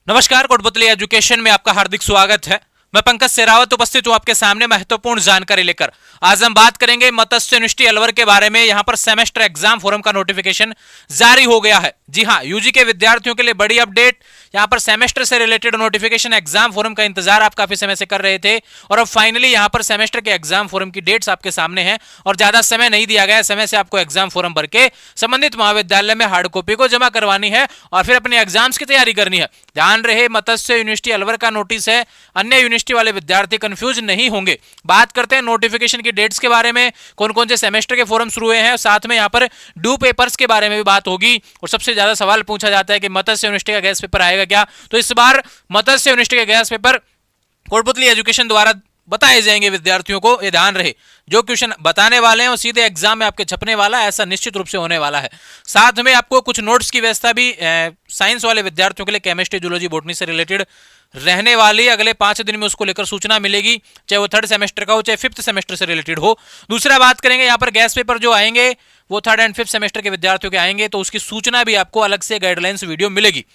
नमस्कार, कोटपुतली एजुकेशन में आपका हार्दिक स्वागत है। मैं पंकज सेरावत उपस्थित हूं आपके सामने महत्वपूर्ण जानकारी लेकर। आज हम बात करेंगे मत्स्य यूनिवर्सिटी अलवर के बारे में। यहां पर सेमेस्टर एग्जाम फोरम का नोटिफिकेशन जारी हो गया है। जी हां, यूजी के विद्यार्थियों के लिए बड़ी अपडेट। यहां पर सेमेस्टर से रिलेटेड नोटिफिकेशन एग्जाम फोरम का इंतजार आप काफी समय से कर रहे थे और अब फाइनली यहां पर सेमेस्टर के एग्जाम फोरम की डेट्स आपके सामने हैं और ज्यादा समय नहीं दिया गया। समय से आपको एग्जाम फोरम भर के संबंधित महाविद्यालय में हार्ड कॉपी को जमा करवानी है और फिर अपने एग्जाम्स की तैयारी करनी है। ध्यान रहे, मत्स्य यूनिवर्सिटी अलवर का नोटिस है, अन्य यूनिवर्सिटी वाले विद्यार्थी कंफ्यूज नहीं होंगे। बात करते हैं नोटिफिकेशन की डेट्स के बारे में, कौन कौन से सेमेस्टर के फोरम शुरू हुए हैं, साथ में यहाँ पर ड्यू पेपर्स के बारे में भी बात होगी। और सबसे ज्यादा सवाल पूछा जाता है कि मत्स्य यूनिवर्सिटी का गैस पेपर आएगा क्या? तो इस बार मत्स्य यूनिवर्सिटी के गैस पेपर कोटपुतली एजुकेशन द्वारा बताए जाएंगे विद्यार्थियों को। ये ध्यान रहे, जो क्वेश्चन बताने वाले हैं वो सीधे एग्जाम में आपके छपने वाला है, ऐसा निश्चित रूप से होने वाला है। साथ में आपको कुछ नोट्स की व्यवस्था भी साइंस वाले विद्यार्थियों के लिए केमिस्ट्री, जूलॉजी, बॉटनी से रिलेटेड रहने वाली। अगले 5 दिन में उसको लेकर सूचना मिलेगी, चाहे वो थर्ड सेमेस्टर का हो चाहे फिफ्थ सेमेस्टर से रिलेटेड हो। दूसरा बात करेंगे, यहाँ पर गैस पेपर जो आएंगे वो थर्ड एंड फिफ्थ सेमेस्टर के विद्यार्थियों के आएंगे, तो उसकी सूचना भी आपको अलग से गाइडलाइंस वीडियो मिलेगी।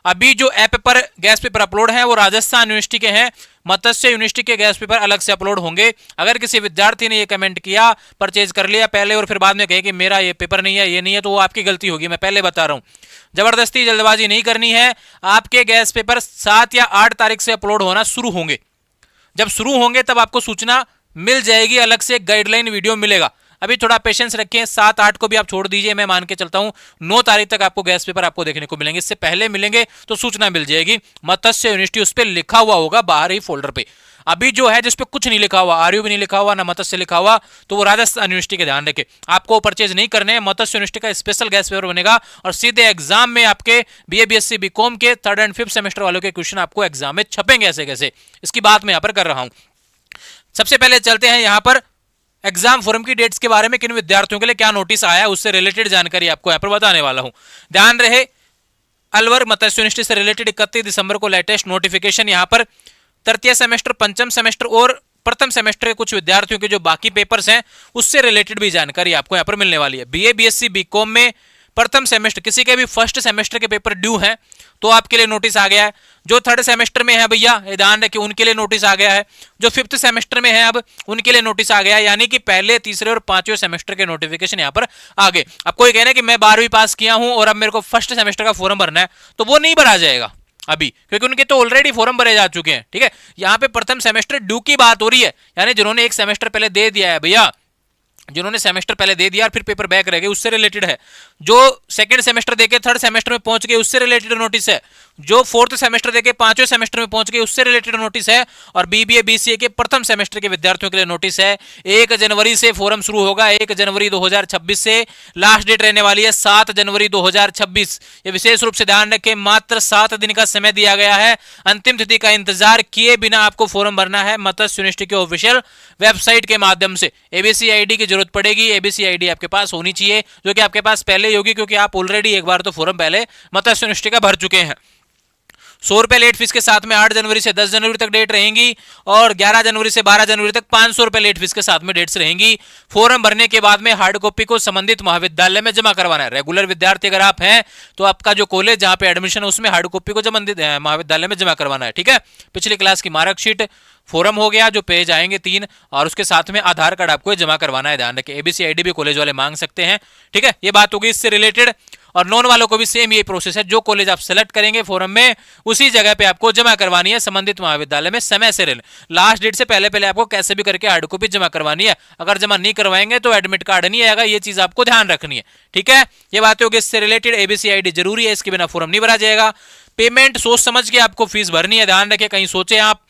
अभी जो ऐप पर गैस पेपर अपलोड है वो राजस्थान यूनिवर्सिटी के हैं, मत्स्य यूनिवर्सिटी के गैस पेपर अलग से अपलोड होंगे। अगर किसी विद्यार्थी ने ये कमेंट किया, परचेज कर लिया पहले और फिर बाद में कहे कि मेरा ये पेपर नहीं है, ये नहीं है, तो वो आपकी गलती होगी। मैं पहले बता रहा हूं, जबरदस्ती जल्दबाजी नहीं करनी है। आपके गैस पेपर 7 या 8 तारीख से अपलोड होना शुरू होंगे। जब शुरू होंगे तब आपको सूचना मिल जाएगी, अलग से गाइडलाइन वीडियो मिलेगा। अभी थोड़ा पेशेंस रखें, 7-8 को भी आप छोड़ दीजिए, मैं मान के चलता हूं 9 तारीख तक आपको गैस पेपर आपको देखने को मिलेंगे। इससे पहले मिलेंगे तो सूचना मिल जाएगी। मत्स्य यूनिवर्सिटी उस पर लिखा हुआ होगा बाहर ही फोल्डर पे। अभी जो है जिस पे कुछ नहीं लिखा हुआ, आरयू भी नहीं लिखा हुआ, ना मत्स्य लिखा हुआ, तो वो राजस्थान यूनिवर्सिटी के ध्यान रखे। आपको परचेज नहीं करने हैं, मत्स्य यूनिवर्सिटी का स्पेशल गैस पेपर बनेगा और सीधे एग्जाम में आपके बीए, बीएससी, बीकॉम के थर्ड एंड फिफ्थ सेमेस्टर वालों के क्वेश्चन आपको एग्जाम में छपेंगे ऐसे कैसे। इसकी बात मैं यहां पर कर रहा हूं। सबसे पहले चलते हैं यहां पर एग्जाम फोरम की डेट्स के बारे में, किन विद्यार्थियों के लिए क्या नोटिस आया है उससे रिलेटेड जानकारी आपको यहां पर बताने वाला हूं। ध्यान रहे, अलवर मत्स्य यूनिवर्सिटी से रिलेटेड 31 दिसंबर को लेटेस्ट नोटिफिकेशन यहां पर तृतीय सेमेस्टर, पंचम सेमेस्टर और प्रथम सेमेस्टर के कुछ विद्यार्थियों के जो बाकी पेपर्स हैं उससे रिलेटेड भी जानकारी आपको यहां पर मिलने वाली है। बीए, बीएससी, बीकॉम में प्रथम सेमेस्टर, किसी के भी फर्स्ट सेमेस्टर के पेपर ड्यू हैं तो आपके लिए नोटिस आ गया है। जो थर्ड सेमेस्टर में है भैया, ध्यान रखिए, उनके लिए नोटिस आ गया है। जो फिफ्थ सेमेस्टर में है अब उनके लिए नोटिस आ गया है। यानी कि पहले, तीसरे और पांचवें सेमेस्टर के नोटिफिकेशन यहाँ पर आ गए। अब कोई कहना है कि मैं 12वीं पास किया हूं और अब मेरे को फर्स्ट सेमेस्टर का फॉर्म भरना है, तो वो नहीं भरा जाएगा अभी, क्योंकि उनके तो ऑलरेडी फॉर्म भरे जा चुके हैं। ठीक है, यहाँ पे प्रथम सेमेस्टर ड्यू की बात हो रही है, यानी जिन्होंने एक सेमेस्टर पहले दे दिया है भैया, जिन्होंने सेमेस्टर पहले दे दिया और फिर पेपर बैक रह गए, उससे रिलेटेड है। जो सेकंड सेमेस्टर देके थर्ड सेमेस्टर में पहुंच गए, उससे रिलेटेड नोटिस है। जो फोर्थ सेमेस्टर देके पांचवें सेमेस्टर में पहुंच गए, उससे रिलेटेड नोटिस है। और बीबीए, बीसीए के प्रथम सेमेस्टर के विद्यार्थियों के लिए नोटिस है। 1 जनवरी से फॉर्म शुरू होगा, 1 जनवरी 2026 से लास्ट डेट रहने वाली है 7 जनवरी 2026। ये विशेष रूप से ध्यान रखें, मात्र 7 दिन का समय दिया गया है। अंतिम तिथि का इंतजार किए बिना आपको फॉर्म भरना है मत्स्य यूनिवर्सिटी के ऑफिशियल वेबसाइट के माध्यम से। एबीसी आईडी की जरूरत पड़ेगी, एबीसी आईडी आपके पास होनी चाहिए, जो कि आपके पास पहले ही होगी, क्योंकि आप ऑलरेडी एक बार तो फॉर्म पहले मत्स्य यूनिवर्सिटी का भर चुके हैं। 100 रुपए लेट फीस के साथ में 8 जनवरी से 10 जनवरी तक डेट रहेंगी और 11 जनवरी से 12 जनवरी तक 500 रुपए लेट फीस के साथ में डेट्स रहेंगी। फॉर्म भरने के बाद में हार्ड कॉपी को संबंधित महाविद्यालय में जमा करवाना है। रेगुलर विद्यार्थी अगर आप हैं तो आपका जो कॉलेज जहां पे एडमिशन है उसमें हार्ड कॉपी को संबंधित महाविद्यालय में जमा करवाना है। ठीक है, पिछली क्लास की मार्कशीट, फॉर्म हो गया, जो पेज आएंगे 3, और उसके साथ में आधार कार्ड आपको जमा करवाना है। ध्यान रखें, एबीसी आईडी भी कॉलेज वाले मांग सकते हैं। ठीक है, ये बात होगी इससे रिलेटेड। और नॉन वालों को भी सेम ये प्रोसेस है, जो कॉलेज आप सेलेक्ट करेंगे फॉर्म में उसी जगह पे आपको जमा करवानी है संबंधित महाविद्यालय में समय से लास्ट डेट से पहले पहले आपको कैसे भी करके हार्ड कॉपी जमा करवानी है। अगर जमा नहीं करवाएंगे तो एडमिट कार्ड नहीं आएगा, ये चीज आपको ध्यान रखनी है। ठीक है, ये बातें होगी इससे रिलेटेड। एबीसी आईडी जरूरी है, इसके बिना फॉर्म नहीं भरा जाएगा। पेमेंट सोच समझ के आपको फीस भरनी है। ध्यान रखें, कहीं सोचे आप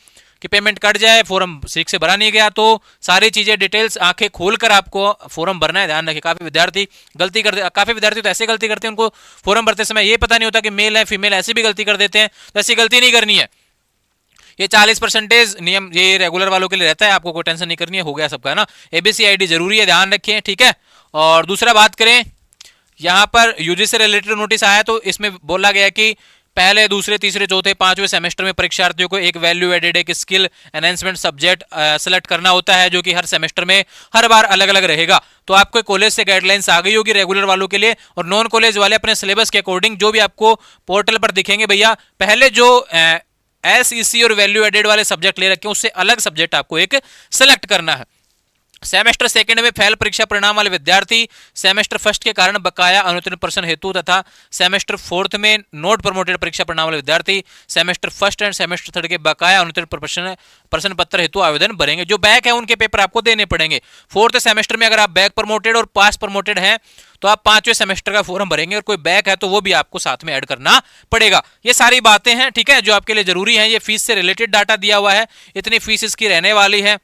कि पेमेंट कट जाए, फॉर्म ठीक से भरा नहीं गया, तो सारी चीजें डिटेल्स आंखें खोलकर आपको फॉर्म भरना है। ध्यान रखिए, काफी विद्यार्थी गलती करते, काफी विद्यार्थी तो ऐसे गलती करते हैं, उनको फॉर्म भरते समय ये पता नहीं होता कि मेल है फीमेल, ऐसी भी गलती कर देते हैं। तो ऐसी गलती नहीं करनी है। ये 40% नियम ये रेगुलर वालों के लिए रहता है, आपको कोई टेंशन नहीं करनी है, हो गया सबका, है ना। एबीसी आईडी जरूरी है, ध्यान रखिए। ठीक है, और दूसरा बात करें, यहां पर यूजी से रिलेटेड नोटिस आया तो इसमें बोला गया कि पहले, दूसरे, तीसरे, चौथे, पांचवें सेमेस्टर में परीक्षार्थियों को एक वैल्यू एडेड, एक स्किल एनहेंसमेंट सब्जेक्ट सेलेक्ट करना होता है, जो कि हर सेमेस्टर में हर बार अलग अलग रहेगा। तो आपको कॉलेज से गाइडलाइंस आ गई होगी रेगुलर वालों के लिए, और नॉन कॉलेज वाले अपने सिलेबस के अकॉर्डिंग जो भी आपको पोर्टल पर दिखेंगे भैया, पहले जो SEC और वैल्यू एडेड वाले सब्जेक्ट ले रखे हैं उससे अलग सब्जेक्ट आपको एक सेलेक्ट करना है। सेमेस्टर सेकंड में फेल परीक्षा परिणाम वाले विद्यार्थी, सेमेस्टर फर्स्ट के कारण बकाया अनुत्तीर्ण प्रश्न हेतु तथा सेमेस्टर फोर्थ में नोट प्रमोटेड परीक्षा परिणाम वाले विद्यार्थी semester first end semester third के बकाया अनुत्तीर्ण प्रश्न पत्र हेतु आवेदन भरेंगे। जो बैक है उनके पेपर आपको देने पड़ेंगे। फोर्थ सेमेस्टर में अगर आप बैक प्रमोटेड और पास प्रमोटेड हैं तो आप 5वें सेमेस्टर का फॉर्म भरेंगे, और कोई बैक है तो वो भी आपको साथ में ऐड करना पड़ेगा। ये सारी बातें हैं, ठीक है, जो आपके लिए जरूरी है। ये फीस से रिलेटेड डाटा दिया हुआ है, इतनी फीस इसकी रहने वाली है।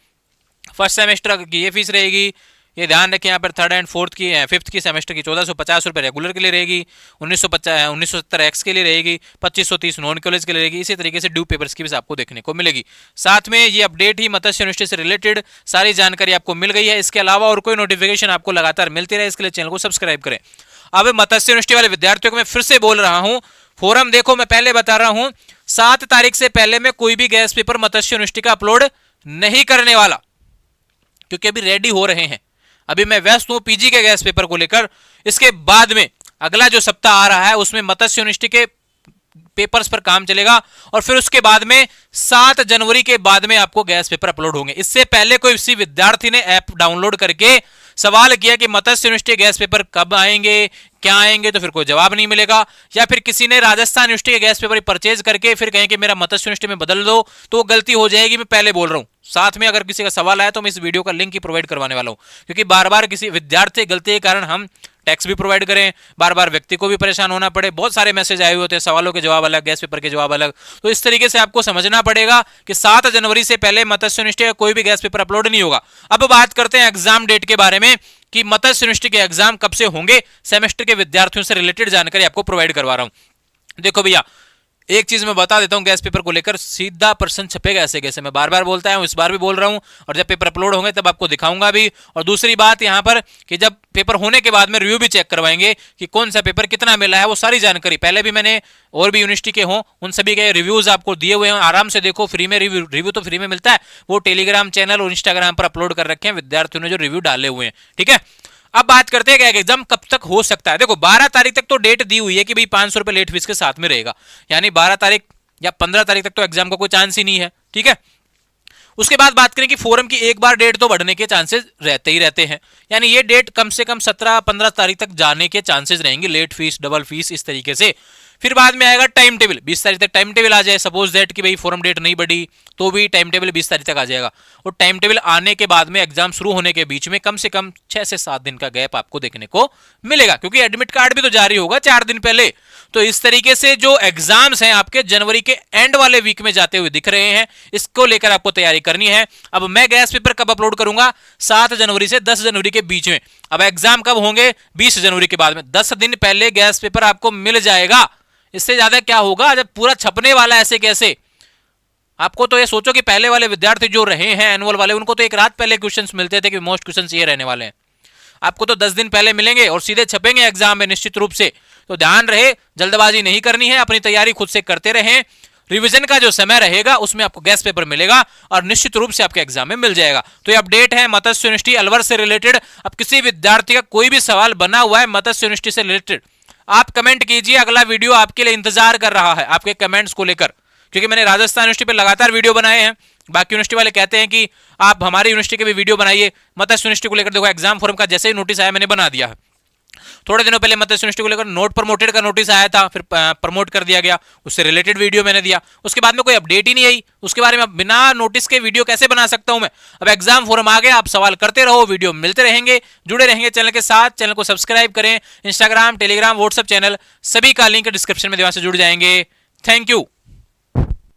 फर्स्ट सेमेस्टर की ये फीस रहेगी, ये ध्यान रखें यहाँ पर। थर्ड एंड फोर्थ की, फिफ्थ की सेमेस्टर की 1450 रुपये रेगुलर के लिए रहेगी, 1970 एक्स के लिए रहेगी, 2530 नॉन कॉलेज के लिए रहेगी। इसी तरीके से ड्यू पेपर्स की भी आपको देखने को मिलेगी। साथ में ये अपडेट ही मत्स्य यूनिवर्सिटी से रिलेटेड सारी जानकारी आपको मिल गई है। इसके अलावा और कोई नोटिफिकेशन आपको लगातार मिलती रहे, इसके लिए चैनल को सब्सक्राइब करें। अब मत्स्य यूनिवर्सिटी वाले विद्यार्थियों को मैं फिर से बोल रहा हूँ, फोरम देखो, मैं पहले बता रहा हूँ 7 तारीख से पहले मैं कोई भी गैस पेपर मत्स्य यूनिवर्सिटी का अपलोड नहीं करने वाला, क्योंकि अभी रेडी हो रहे हैं। अभी मैं व्यस्त हूं पीजी के गैस पेपर को लेकर। इसके बाद में अगला जो सप्ताह आ रहा है उसमें मत्स्य यूनिवर्सिटी के पेपर्स पर काम चलेगा, और फिर उसके बाद में 7 जनवरी के बाद में आपको गैस पेपर अपलोड होंगे। इससे पहले कोई किसी विद्यार्थी ने ऐप डाउनलोड करके सवाल किया कि मत्स्य यूनिवर्सिटी गैस पेपर कब आएंगे, क्या आएंगे, तो फिर कोई जवाब नहीं मिलेगा। या फिर किसी ने राजस्थान यूनिवर्सिटी के गैस पेपर परचेज करके फिर कहें कि मेरा मत्स्य यूनिवर्सिटी में बदल दो, तो वो गलती हो जाएगी। मैं पहले बोल रहा हूं, साथ में अगर किसी का सवाल आया तो मैं इस वीडियो का लिंक ही प्रोवाइड करवाने वाला हूं, क्योंकि बार बार किसी विद्यार्थी गलती के कारण हम टैक्स भी प्रोवाइड करें, बार बार व्यक्ति को भी परेशान होना पड़े। बहुत सारे मैसेज आए हुए होते हैं, सवालों के जवाब अलग, गैस पेपर के जवाब अलग। तो इस तरीके से आपको समझना पड़ेगा कि 7 जनवरी से पहले मत्स्य यूनिवर्सिटी का कोई भी गैस पेपर अपलोड नहीं होगा। अब बात करते हैं एग्जाम डेट के बारे में कि मत्स्य यूनिवर्सिटी के एग्जाम कब से होंगे। सेमेस्टर के विद्यार्थियों से रिलेटेड जानकारी आपको प्रोवाइड करवा रहा हूं। देखो भैया, एक चीज मैं बता देता हूं, गैस पेपर को लेकर सीधा प्रश्न छपेगा ऐसे कैसे, मैं बार बार बोलता हूं, इस बार भी बोल रहा हूं, और जब पेपर अपलोड होंगे तब आपको दिखाऊंगा भी। और दूसरी बात यहां पर कि जब पेपर होने के बाद में रिव्यू भी चेक करवाएंगे कि कौन सा पेपर कितना मिला है, वो सारी जानकारी पहले भी मैंने और भी यूनिवर्सिटी के हों उन सभी के रिव्यूज आपको दिए हुए हैं। आराम से देखो, फ्री में रिव्यू तो फ्री में मिलता है, वो टेलीग्राम चैनल और इंस्टाग्राम पर अपलोड कर रखे हैं विद्यार्थियों ने जो रिव्यू डाले हुए हैं, ठीक है। अब बात करते हैं कि एग्जाम कब तक हो सकता है। देखो 12 तारीख तक तो डेट दी हुई है कि भाई 500 रुपए लेट फीस के साथ में रहेगा, यानी 12 तारीख या 15 तारीख तक तो एग्जाम का कोई चांस ही नहीं है, ठीक है। उसके बाद बात करें कि फोरम की एक बार डेट तो बढ़ने के चांसेस रहते ही रहते हैं, यानी ये डेट कम से कम 17-15 तारीख तक जाने के चांसेस रहेंगे, लेट फीस, डबल फीस, इस तरीके से। फिर बाद में आएगा टाइम टेबल, 20 तारीख तक टाइम टेबल आ जाए। सपोज दैट कि भाई फोरम डेट नहीं बढ़ी तो भी टाइम टेबल 20 तारीख तक आ जाएगा, और टाइम टेबल आने के बाद में एग्जाम शुरू होने के बीच में कम से कम 6 से 7 दिन का गैप आपको देखने को मिलेगा, क्योंकि एडमिट कार्ड भी तो जारी होगा 4 दिन पहले। तो इस तरीके से जो एग्जाम्स हैं आपके जनवरी के एंड वाले वीक में जाते हुए दिख रहे हैं, इसको लेकर आपको तैयारी करनी है। अब मैं गैस पेपर कब अपलोड करूंगा, 7 जनवरी से 10 जनवरी के बीच में। अब एग्जाम कब होंगे, 20 जनवरी के बाद में, 10 दिन पहले गैस पेपर आपको मिल जाएगा। इससे ज्यादा क्या होगा, जब पूरा छपने वाला ऐसे कैसे। आपको तो ये सोचो कि पहले वाले विद्यार्थी जो रहे हैं एनुअल वाले, उनको तो एक रात पहले क्वेश्चंस मिलते थे कि मोस्ट क्वेश्चंस ये रहने वाले हैं। आपको तो 10 दिन पहले मिलेंगे और सीधे छपेंगे एग्जाम में निश्चित रूप से। तो ध्यान रहे, जल्दबाजी नहीं करनी है, अपनी तैयारी खुद से करते रहें। रिवीजन का जो समय रहेगा उसमें आपको गैस पेपर मिलेगा और निश्चित रूप से आपके एग्जाम में मिल जाएगा। तो ये अपडेट है मत्स्य यूनिवर्सिटी अलवर से रिलेटेड। अब किसी विद्यार्थी का कोई भी सवाल बना हुआ है मत्स्य यूनिवर्सिटी से रिलेटेड, आप कमेंट कीजिए, अगला वीडियो आपके लिए इंतजार कर रहा है आपके कमेंट्स को लेकर, क्योंकि मैंने राजस्थान यूनिवर्सिटी पे लगातार वीडियो बनाए हैं। बाकी यूनिवर्सिटी वाले कहते हैं कि आप हमारी यूनिवर्सिटी के भी वीडियो बनाइए। मत्स्य यूनिवर्सिटी को लेकर देखो, एग्जाम फॉर्म का जैसे ही नोटिस आया मैंने बना दिया है। थोड़े दिनों पहले मत्स्य यूनिवर्सिटी को लेकर नोट प्रमोटेड का नोटिस आया था, फिर प्रमोट कर दिया गया, उससे रिलेटेड वीडियो मैंने दिया। उसके बाद में कोई अपडेट ही नहीं आई उसके बारे में। बिना नोटिस के वीडियो कैसे बना सकता हूं मैं। अब एग्जाम फॉर्म आ गया, आप सवाल करते रहो, वीडियो मिलते रहेंगे, जुड़े रहेंगे चैनल के साथ। चैनल को सब्सक्राइब करें, इंस्टाग्राम, टेलीग्राम, व्हाट्सएप चैनल सभी का लिंक डिस्क्रिप्शन में से जुड़ जाएंगे। Thank you.